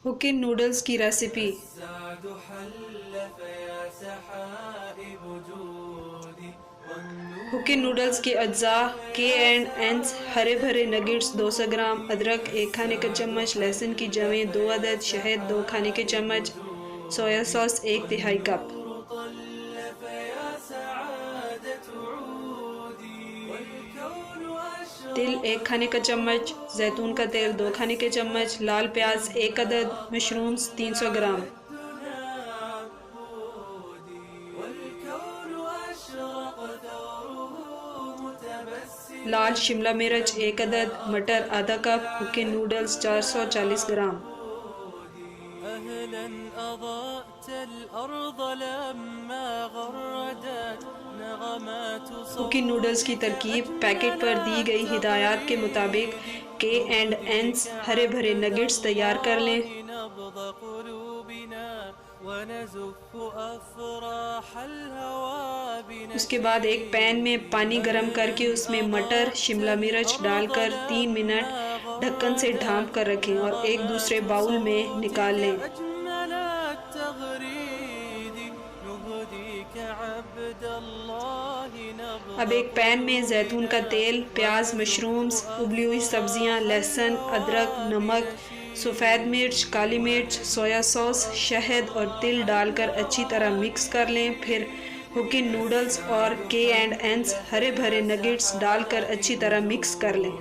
हुकिन noodles की recipe. हुकिन noodles के अज्जा के एंड एंड्स हरे भरे नगेट्स 200 ग्राम, अदरक 1 खाने का चम्मच, लहसुन की जवें 2 अदद, शहद 2 खाने के चम्मच, सोया सॉस 1/3 कप, तिल 1 खाने का चम्मच, जैतून का तेल 2 खाने के चम्मच, लाल प्याज 1 अदद, मशरूम्स 300 ग्राम, लाल शिमला मिर्च 1 अदद, मटर आधा कप, हुकिन नूडल्स 440 ग्राम। हुकिन नूडल्स की तरकीब। पैकेट पर दी गई हिदायत के मुताबिक के एंड एंड्स हरे भरे नगेट्स तैयार कर लें। उसके बाद एक पैन में पानी गरम करके उसमें मटर शिमला मिर्च डालकर 3 मिनट ढक्कन से ढाँप कर रखें और एक दूसरे बाउल में निकाल लें। अब एक पैन में जैतून का तेल, प्याज, मशरूम्स, उबली हुई सब्जियां, लहसुन, अदरक, नमक, सफ़ेद मिर्च, काली मिर्च, सोया सॉस, शहद और तिल डालकर अच्छी तरह मिक्स कर लें। फिर हुकिन नूडल्स और के एंड एंड्स हरे भरे नगेट्स डालकर अच्छी तरह मिक्स कर लें।